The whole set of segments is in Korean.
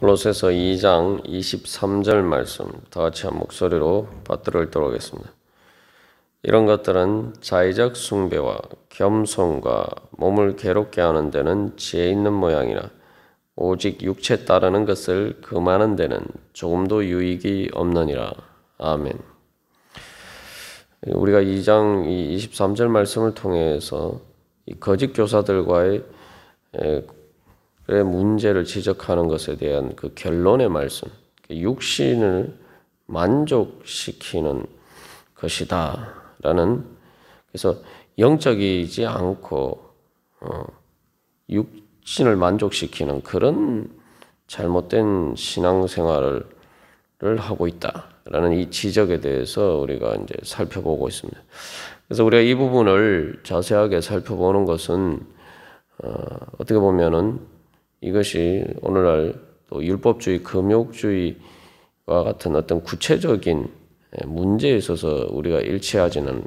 골로새서 2장 23절 말씀 다 같이 한 목소리로 받들어 읽도록 하겠습니다. 이런 것들은 자의적 숭배와 겸손과 몸을 괴롭게 하는 데는 지혜 있는 모양이나 오직 육체 따르는 것을 금하는 데는 조금도 유익이 없느니라. 아멘. 우리가 2장 23절 말씀을 통해서 이 거짓 교사들과의 문제를 지적하는 것에 대한 그 결론의 말씀, 육신을 만족시키는 것이다 라는, 그래서 영적이지 않고 육신을 만족시키는 그런 잘못된 신앙생활을 하고 있다라는 이 지적에 대해서 우리가 이제 살펴보고 있습니다. 그래서 우리가 이 부분을 자세하게 살펴보는 것은 어떻게 보면은 이것이 오늘날 또 율법주의, 금욕주의와 같은 어떤 구체적인 문제에 있어서 우리가 일치하지는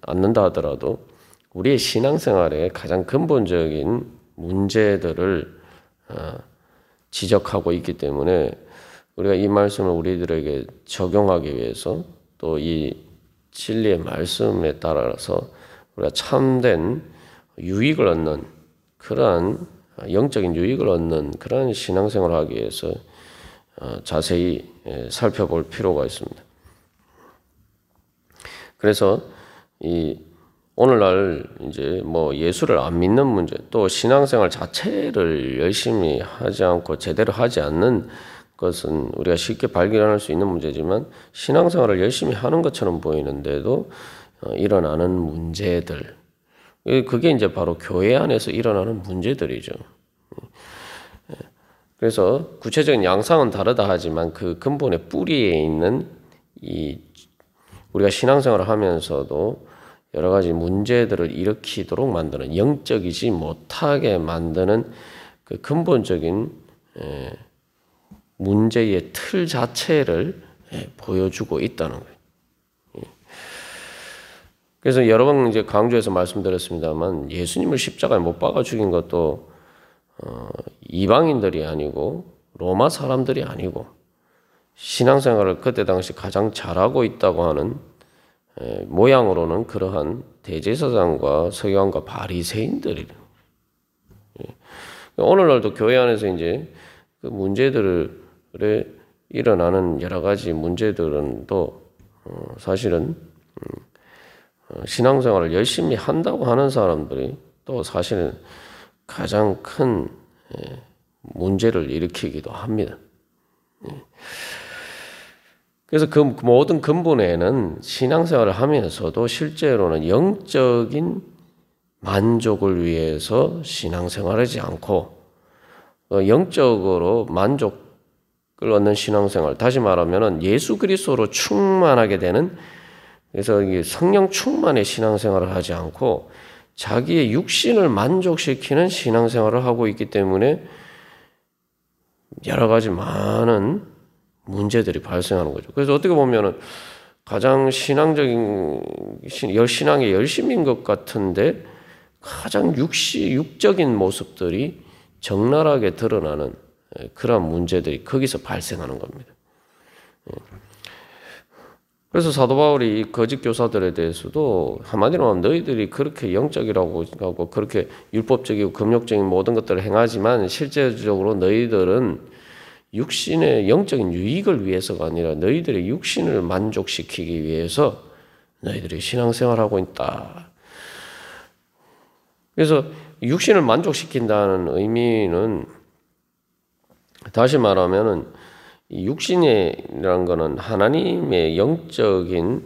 않는다 하더라도 우리의 신앙생활의 가장 근본적인 문제들을 지적하고 있기 때문에 우리가 이 말씀을 우리들에게 적용하기 위해서 또 이 진리의 말씀에 따라서 우리가 참된 유익을 얻는 그러한 영적인 유익을 얻는 그런 신앙생활을 하기 위해서 자세히 살펴볼 필요가 있습니다. 그래서 이 오늘날 이제 뭐 예수를 안 믿는 문제, 또 신앙생활 자체를 열심히 하지 않고 제대로 하지 않는 것은 우리가 쉽게 발견할 수 있는 문제지만 신앙생활을 열심히 하는 것처럼 보이는데도 일어나는 문제들, 그게 이제 바로 교회 안에서 일어나는 문제들이죠. 그래서 구체적인 양상은 다르다 하지만 그 근본의 뿌리에 있는 이 우리가 신앙생활을 하면서도 여러 가지 문제들을 일으키도록 만드는, 영적이지 못하게 만드는 그 근본적인 문제의 틀 자체를 보여주고 있다는 거예요. 그래서 여러 번 이제 강조해서 말씀드렸습니다만 예수님을 십자가에 못 박아 죽인 것도 이방인들이 아니고 로마 사람들이 아니고 신앙생활을 그때 당시 가장 잘하고 있다고 하는 모양으로는 그러한 대제사장과 서기관과 바리새인들이에요. 오늘날도 교회 안에서 이제 그 문제들에 일어나는 여러 가지 문제들은 또 사실은 신앙생활을 열심히 한다고 하는 사람들이 또 사실은 가장 큰 문제를 일으키기도 합니다. 그래서 그 모든 근본에는 신앙생활을 하면서도 실제로는 영적인 만족을 위해서 신앙생활하지 않고 영적으로 만족을 얻는 신앙생활, 다시 말하면 예수 그리스도로 충만하게 되는, 그래서 성령 충만의 신앙생활을 하지 않고 자기의 육신을 만족시키는 신앙생활을 하고 있기 때문에 여러 가지 많은 문제들이 발생하는 거죠. 그래서 어떻게 보면은 가장 신앙의 열심인 것 같은데 가장 육적인 모습들이 적나라하게 드러나는 그런 문제들이 거기서 발생하는 겁니다. 그래서 사도 바울이 이 거짓 교사들에 대해서도 한마디로 하면 너희들이 그렇게 영적이라고 하고 그렇게 율법적이고 금욕적인 모든 것들을 행하지만 실제적으로 너희들은 육신의 영적인 유익을 위해서가 아니라 너희들의 육신을 만족시키기 위해서 너희들이 신앙생활하고 있다. 그래서 육신을 만족시킨다는 의미는 다시 말하면은 이 육신이라는 것은 하나님의 영적인,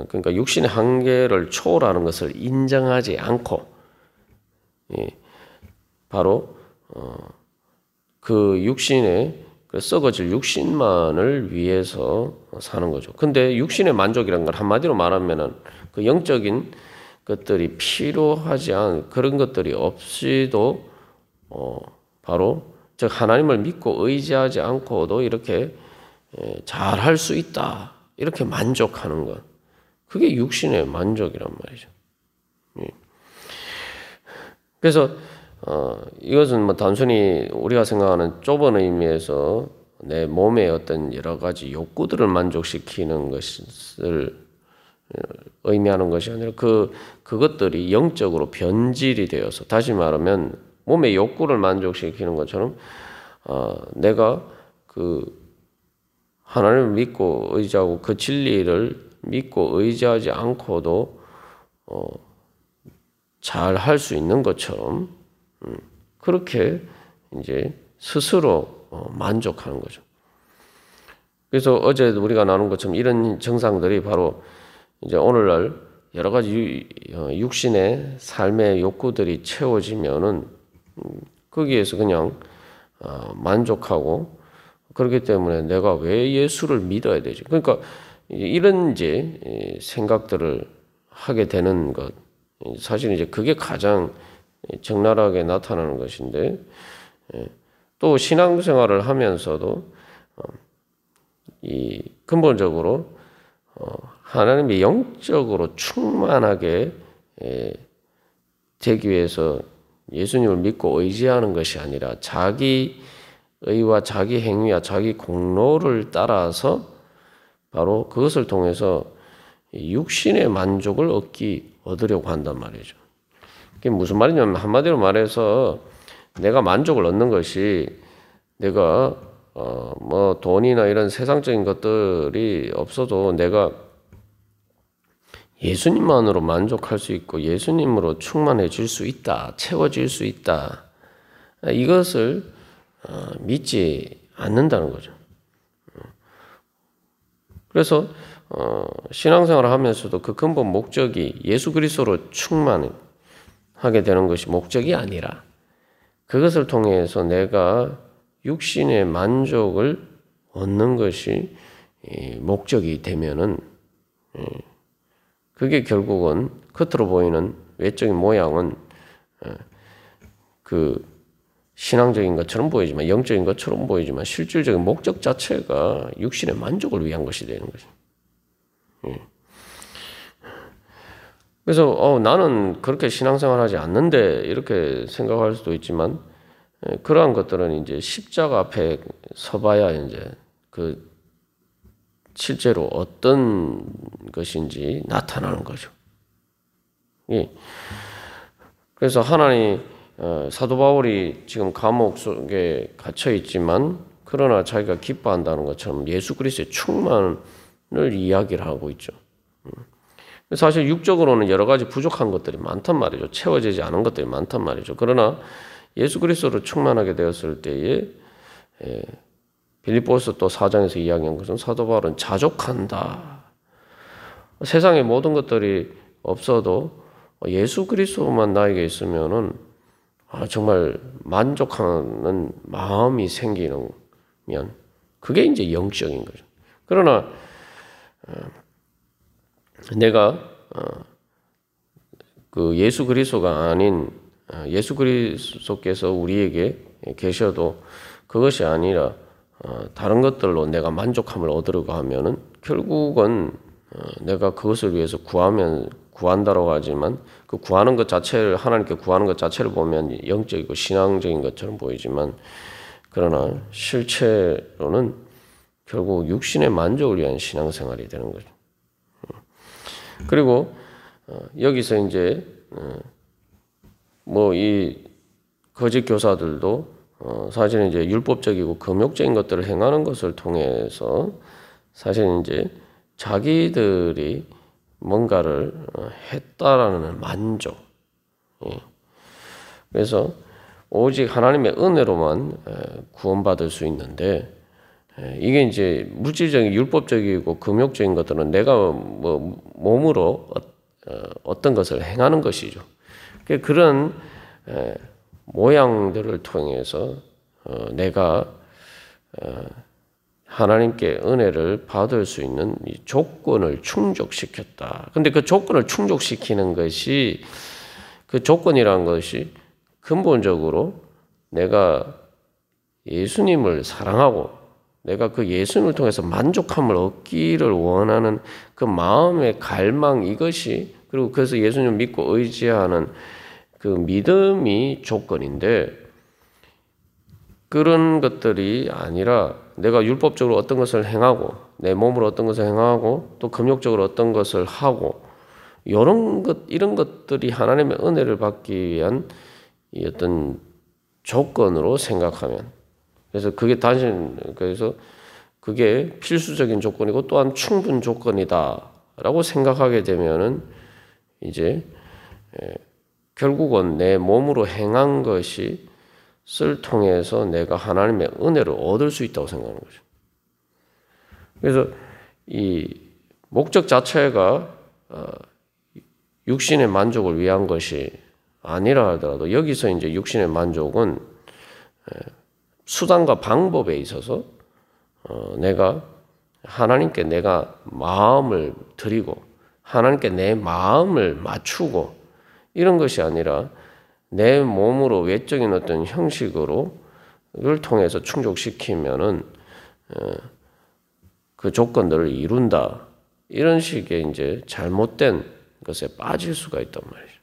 그러니까 육신의 한계를 초월하는 것을 인정하지 않고 바로 그 육신의 썩어질 육신만을 위해서 사는 거죠. 근데 육신의 만족이라는 건 한마디로 말하면은 그 영적인 것들이 필요하지 않은 그런 것들이 없이도 바로 즉 하나님을 믿고 의지하지 않고도 이렇게 잘할 수 있다, 이렇게 만족하는 것, 그게 육신의 만족이란 말이죠. 그래서 이것은 뭐 단순히 우리가 생각하는 좁은 의미에서 내 몸의 어떤 여러 가지 욕구들을 만족시키는 것을 의미하는 것이 아니라 그것들이 영적으로 변질이 되어서, 다시 말하면 몸의 욕구를 만족시키는 것처럼 내가 하나님을 믿고 의지하고 그 진리를 믿고 의지하지 않고도 잘 할 수 있는 것처럼 그렇게 이제 스스로 만족하는 거죠. 그래서 어제 우리가 나눈 것처럼 이런 증상들이 바로 이제 오늘날 여러 가지 육신의 삶의 욕구들이 채워지면은 거기에서 그냥 만족하고, 그렇기 때문에 내가 왜 예수를 믿어야 되지? 그러니까 이런 이제 생각들을 하게 되는 것, 사실 이제 그게 가장 적나라하게 나타나는 것인데, 또 신앙생활을 하면서도 이 근본적으로 하나님이 영적으로 충만하게 되기 위해서 예수님을 믿고 의지하는 것이 아니라 자기 의와 자기 행위와 자기 공로를 따라서 바로 그것을 통해서 육신의 만족을 얻으려고 한단 말이죠. 그게 무슨 말이냐면, 한마디로 말해서 내가 만족을 얻는 것이 내가 뭐 돈이나 이런 세상적인 것들이 없어도 내가 예수님만으로 만족할 수 있고 예수님으로 충만해질 수 있다, 채워질 수 있다, 이것을 믿지 않는다는 거죠. 그래서 신앙생활을 하면서도 그 근본 목적이 예수 그리스도로 충만하게 되는 것이 목적이 아니라, 그것을 통해서 내가 육신의 만족을 얻는 것이 목적이 되면은 그게 결국은 겉으로 보이는 외적인 모양은 그 신앙적인 것처럼 보이지만, 영적인 것처럼 보이지만 실질적인 목적 자체가 육신의 만족을 위한 것이 되는 거죠. 그래서 나는 그렇게 신앙생활하지 않는데 이렇게 생각할 수도 있지만, 그러한 것들은 이제 십자가 앞에 서봐야 이제 그 실제로 어떤 것인지 나타나는 거죠. 그래서 하나님, 사도 바울이 지금 감옥 속에 갇혀 있지만 그러나 자기가 기뻐한다는 것처럼 예수 그리스도의 충만을 이야기를 하고 있죠. 사실 육적으로는 여러 가지 부족한 것들이 많단 말이죠. 채워지지 않은 것들이 많단 말이죠. 그러나 예수 그리스도로 충만하게 되었을 때에 빌립보서 또 4장에서 이야기한 것은 사도 바울은 자족한다. 세상의 모든 것들이 없어도 예수 그리스도만 나에게 있으면은 정말 만족하는 마음이 생기면 그게 이제 영적인 거죠. 그러나 내가 그 예수 그리스도가 아닌 예수 그리스도께서 우리에게 계셔도 그것이 아니라 다른 것들로 내가 만족함을 얻으려고 하면은 결국은 내가 그것을 위해서 구한다라고 하지만 그 구하는 것 자체를, 하나님께 구하는 것 자체를 보면 영적이고 신앙적인 것처럼 보이지만, 그러나 실체로는 결국 육신의 만족을 위한 신앙생활이 되는 거죠. 그리고 여기서 이제 뭐 이 거짓 교사들도 사실은 이제 율법적이고 금욕적인 것들을 행하는 것을 통해서 사실 이제 자기들이 뭔가를 했다라는 만족. 그래서 오직 하나님의 은혜로만 구원받을 수 있는데, 이게 이제 물질적인 율법적이고 금욕적인 것들은 내가 뭐 몸으로 어떤 것을 행하는 것이죠. 그런 모양들을 통해서 내가 하나님께 은혜를 받을 수 있는 이 조건을 충족시켰다. 근데 그 조건을 충족시키는 것이, 그 조건이라는 것이 근본적으로 내가 예수님을 사랑하고 내가 그 예수님을 통해서 만족함을 얻기를 원하는 그 마음의 갈망, 이것이, 그리고 그래서 예수님을 믿고 의지하는 그 믿음이 조건인데 그런 것들이 아니라 내가 율법적으로 어떤 것을 행하고 내 몸으로 어떤 것을 행하고 또 금욕적으로 어떤 것을 하고 이런 것들이 하나님의 은혜를 받기 위한 이 어떤 조건으로 생각하면 그래서 그게 필수적인 조건이고 또한 충분 조건이다라고 생각하게 되면은 이제 결국은 내 몸으로 행한 것이 을 통해서 내가 하나님의 은혜를 얻을 수 있다고 생각하는 거죠. 그래서 이 목적 자체가 육신의 만족을 위한 것이 아니라 하더라도 여기서 이제 육신의 만족은 수단과 방법에 있어서 내가 하나님께 내가 마음을 드리고 하나님께 내 마음을 맞추고 이런 것이 아니라 내 몸으로 외적인 어떤 형식으로를 통해서 충족시키면은 그 조건들을 이룬다. 이런 식의 이제 잘못된 것에 빠질 수가 있단 말이죠.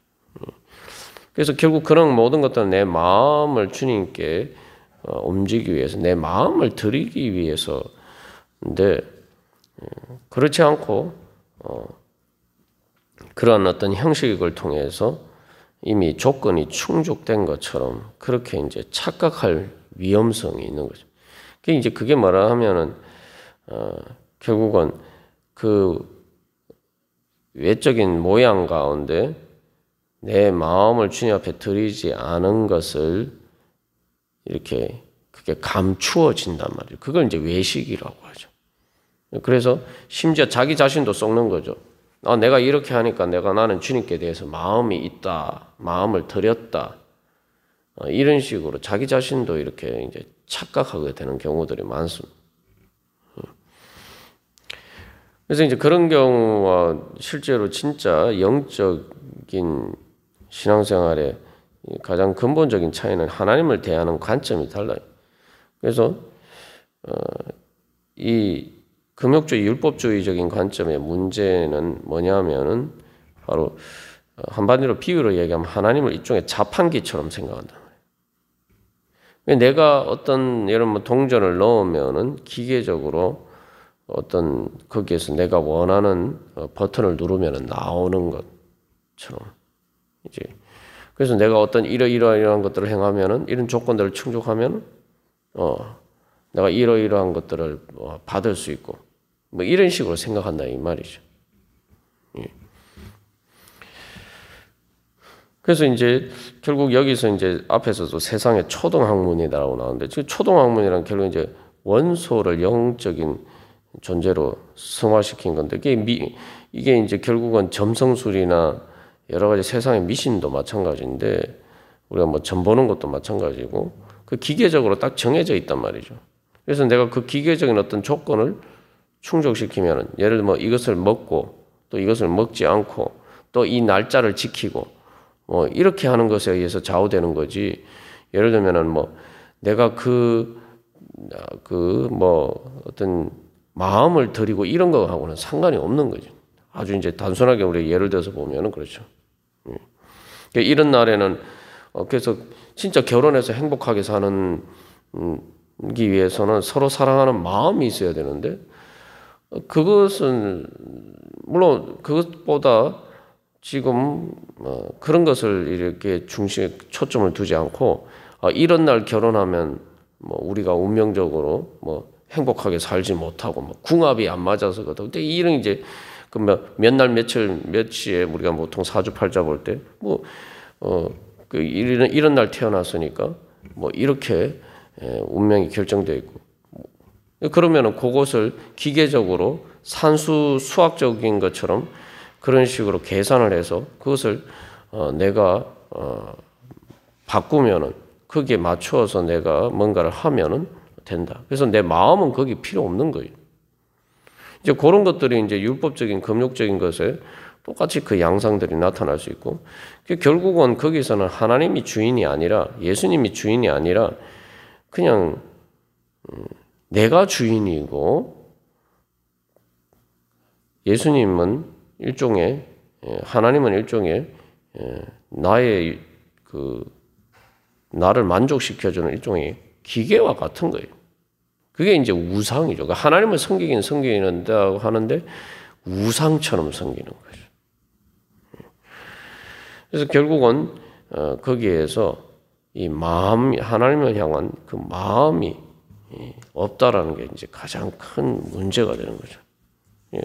그래서 결국 그런 모든 것들은 내 마음을 주님께 움직이기 위해서, 내 마음을 드리기 위해서인데 그렇지 않고 그런 어떤 형식을 통해서 이미 조건이 충족된 것처럼 그렇게 이제 착각할 위험성이 있는 거죠. 이제 그게 뭐라 하면은 결국은 그 외적인 모양 가운데 내 마음을 주님 앞에 드리지 않은 것을 이렇게 그게 감추어진단 말이에요. 그걸 이제 외식이라고 하죠. 그래서 심지어 자기 자신도 썩는 거죠. 내가 이렇게 하니까 나는 주님께 대해서 마음이 있다, 마음을 드렸다, 이런 식으로 자기 자신도 이렇게 이제 착각하게 되는 경우들이 많습니다. 그래서 이제 그런 경우와 실제로 진짜 영적인 신앙생활의 가장 근본적인 차이는 하나님을 대하는 관점이 달라요. 그래서 이 금욕주의, 율법주의적인 관점의 문제는 뭐냐면은 바로 한마디로 비유로 얘기하면 하나님을 일종의 자판기처럼 생각한다. 내가 어떤 예를 들면 동전을 넣으면은 기계적으로 어떤 거기에서 내가 원하는 버튼을 누르면은 나오는 것처럼 이제 그래서 내가 어떤 이러이러한 것들을 행하면은 이런 조건들을 충족하면 내가 이러이러한 것들을 받을 수 있고 뭐 이런 식으로 생각한다 이 말이죠. 그래서 이제 결국 여기서 이제 앞에서도 세상의 초등학문이라고 나오는데 지금 초등학문이란 결국 이제 원소를 영적인 존재로 승화시킨 건데 이게 이제 결국은 점성술이나 여러 가지 세상의 미신도 마찬가지인데 우리가 뭐 점 보는 것도 마찬가지고 그 기계적으로 딱 정해져 있단 말이죠. 그래서 내가 그 기계적인 어떤 조건을 충족시키면은 예를 들면 뭐 이것을 먹고 또 이것을 먹지 않고 또 이 날짜를 지키고 뭐 이렇게 하는 것에 의해서 좌우되는 거지. 예를 들면은 뭐 내가 뭐 어떤 마음을 드리고 이런 거하고는 상관이 없는 거죠. 아주 이제 단순하게 우리 예를 들어서 보면은 그렇죠. 이런 날에는 그래서 진짜 결혼해서 행복하게 사는 기 위해서는 서로 사랑하는 마음이 있어야 되는데 그것은 물론 그것보다 지금 그런 것을 이렇게 초점을 두지 않고 이런 날 결혼하면 뭐 우리가 운명적으로 뭐 행복하게 살지 못하고 뭐 궁합이 안 맞아서 그렇다. 근데 이런 이제 그 몇 날 며칠 며칠에 우리가 보통 사주팔자 볼 때 뭐 그 이런 날 태어났으니까 뭐 이렇게 운명이 결정되어 있고 그러면은 그것을 기계적으로 산수 수학적인 것처럼 그런 식으로 계산을 해서 그것을 내가 바꾸면은 거기에 맞추어서 내가 뭔가를 하면은 된다. 그래서 내 마음은 거기 필요 없는 거예요. 이제 그런 것들이 이제 율법적인 금욕적인 것에 똑같이 그 양상들이 나타날 수 있고 결국은 거기서는 하나님이 주인이 아니라 예수님이 주인이 아니라 그냥 내가 주인이고 예수님은 일종의 하나님은 일종의 나의 나를 만족시켜주는 일종의 기계와 같은 거예요. 그게 이제 우상이죠. 그러니까 하나님을 섬기는다고 하는데 우상처럼 섬기는 거죠. 그래서 결국은 거기에서 이 하나님을 향한 그 마음이 없다라는 게 이제 가장 큰 문제가 되는 거죠.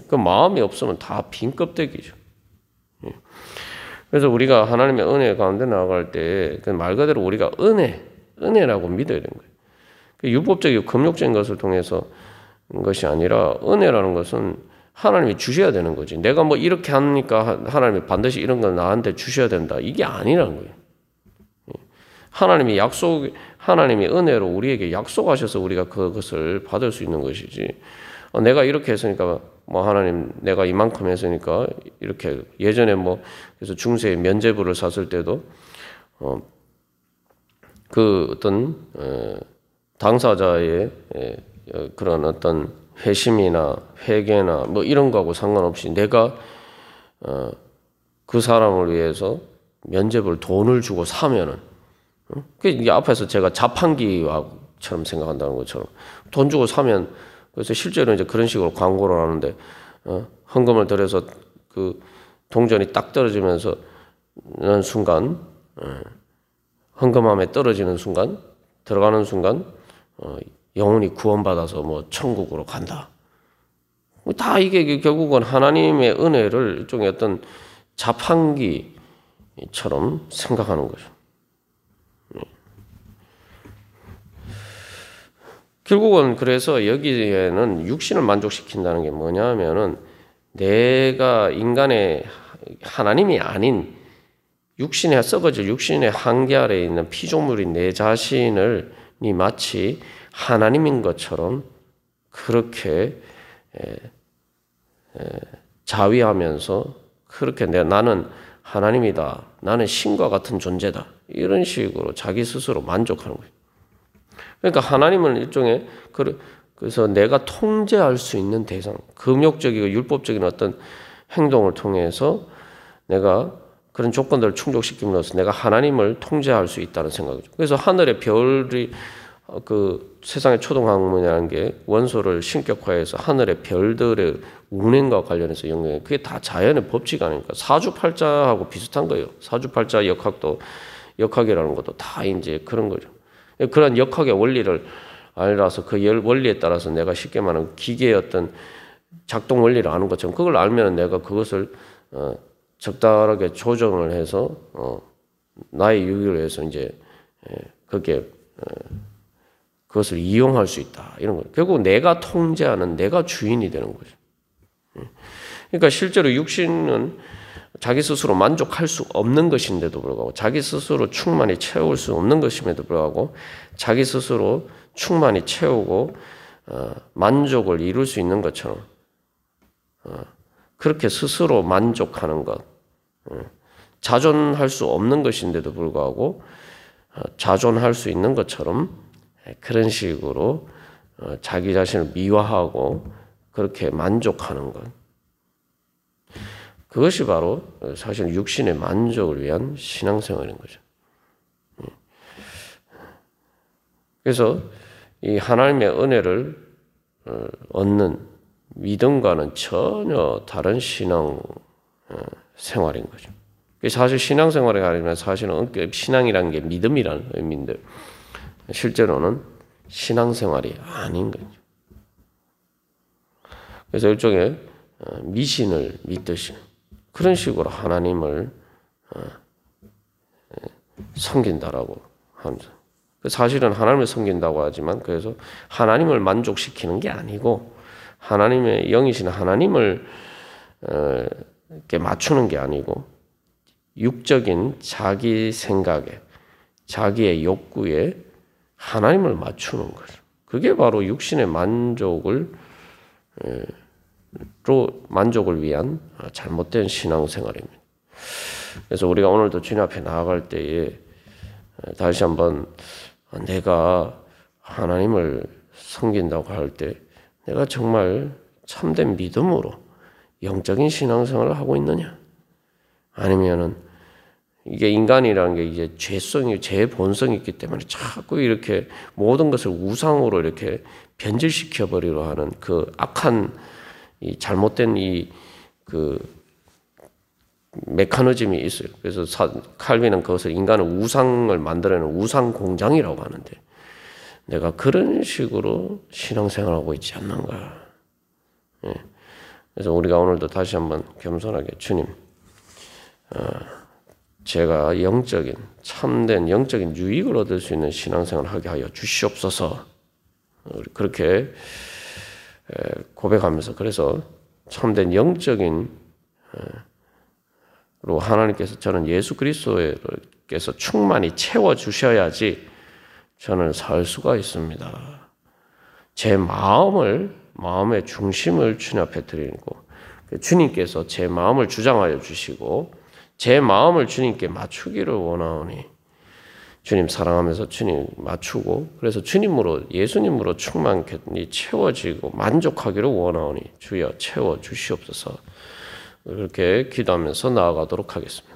그 마음이 없으면 다 빈 껍데기죠. 그래서 우리가 하나님의 은혜 가운데 나아갈 때 말 그대로 우리가 은혜라고 믿어야 되는 거예요. 율법적이고 금욕적인 것을 통해서 것이 아니라 은혜라는 것은 하나님이 주셔야 되는 거지. 내가 뭐 이렇게 하니까 하나님이 반드시 이런 걸 나한테 주셔야 된다. 이게 아니라는 거예요. 하나님이 은혜로 우리에게 약속하셔서 우리가 그것을 받을 수 있는 것이지. 내가 이렇게 했으니까 뭐 하나님 내가 이만큼 했으니까 이렇게 예전에 뭐 그래서 중세에 면죄부를 샀을 때도 그 어떤 당사자의 그런 어떤 회심이나 회개나 뭐 이런 거하고 상관없이 내가 그 사람을 위해서 면죄부를 돈을 주고 사면은 그 이게 앞에서 제가 자판기처럼 생각한다는 것처럼 돈 주고 사면 그래서 실제로 이제 그런 식으로 광고를 하는데 헌금을 들여서 그 동전이 딱 떨어지면서 순간 헌금함에 떨어지는 순간 들어가는 순간 영혼이 구원받아서 뭐 천국으로 간다. 다 이게 결국은 하나님의 은혜를 일종의 어떤 자판기처럼 생각하는 거죠. 결국은 그래서 여기에는 육신을 만족시킨다는 게 뭐냐면은 내가 인간의 하나님이 아닌 육신에 썩어질 육신의 한계 아래에 있는 피조물인 내 자신을 마치 하나님인 것처럼 그렇게 자위하면서 그렇게 나는 하나님이다. 나는 신과 같은 존재다. 이런 식으로 자기 스스로 만족하는 거예요. 그러니까 하나님은 일종의 그래서 내가 통제할 수 있는 대상, 금욕적이고 율법적인 어떤 행동을 통해서 내가 그런 조건들을 충족시킴으로써 내가 하나님을 통제할 수 있다는 생각이죠. 그래서 하늘의 별이 그 세상의 초동학문이라는 게 원소를 신격화해서 하늘의 별들의 운행과 관련해서 연구해. 그게 다 자연의 법칙 아닙니까? 사주팔자하고 비슷한 거예요. 사주팔자 역학이라는 것도 다 이제 그런 거죠. 그런 역학의 원리를 알아서 그 원리에 따라서 내가 쉽게 말하는 기계의 어떤 작동 원리를 아는 것처럼 그걸 알면 내가 그것을 적당하게 조정을 해서 나의 유익을 위해서 이제 그게 그것을 이용할 수 있다 이런 거예요. 결국 내가 통제하는 내가 주인이 되는 거죠. 그러니까 실제로 육신은 자기 스스로 만족할 수 없는 것인데도 불구하고 자기 스스로 충만히 채울 수 없는 것임에도 불구하고 자기 스스로 충만히 채우고 만족을 이룰 수 있는 것처럼 그렇게 스스로 만족하는 것 자존할 수 없는 것인데도 불구하고 자존할 수 있는 것처럼 그런 식으로 자기 자신을 미화하고 그렇게 만족하는 것 그것이 바로 사실 육신의 만족을 위한 신앙생활인 거죠. 그래서 이 하나님의 은혜를 얻는 믿음과는 전혀 다른 신앙 생활인 거죠. 사실 신앙생활이 아니면 사실은 신앙이라는 게 믿음이라는 의미인데 실제로는 신앙생활이 아닌 거죠. 그래서 일종의 미신을 믿듯이 그런 식으로 하나님을 섬긴다라고 합니다. 사실은 하나님을 섬긴다고 하지만 그래서 하나님을 만족시키는 게 아니고 하나님의 영이신 하나님을 이렇게 맞추는 게 아니고 육적인 자기 생각에 자기의 욕구에 하나님을 맞추는 거죠. 그게 바로 육신의 만족을 위한 잘못된 신앙생활입니다. 그래서 우리가 오늘도 주님 앞에 나아갈 때에 다시 한번 내가 하나님을 섬긴다고 할 때 내가 정말 참된 믿음으로 영적인 신앙생활을 하고 있느냐? 아니면은 이게 인간이라는 게 이제 죄성이 제 본성이 있기 때문에 자꾸 이렇게 모든 것을 우상으로 이렇게 변질시켜 버리려 하는 그 악한 이 잘못된 그 메커니즘이 있어요. 그래서 칼빈은 그것을 인간을 우상을 만들어내는 우상 공장이라고 하는데 내가 그런 식으로 신앙생활하고 있지 않는가. 예. 그래서 우리가 오늘도 다시 한번 겸손하게 주님, 제가 영적인 참된 영적인 유익을 얻을 수 있는 신앙생활을 하게 하여 주시옵소서. 그렇게 고백하면서 그래서 참된 영적인 로 하나님께서 저는 예수 그리스도께서 충만히 채워 주셔야지 저는 살 수가 있습니다. 제 마음의 중심을 주님 앞에 드리고 주님께서 제 마음을 주장하여 주시고 제 마음을 주님께 맞추기를 원하오니 주님 사랑하면서 주님 맞추고 그래서 주님으로 예수님으로 충만히 채워지고 만족하기를 원하오니 주여 채워 주시옵소서. 그렇게 기도하면서 나아가도록 하겠습니다.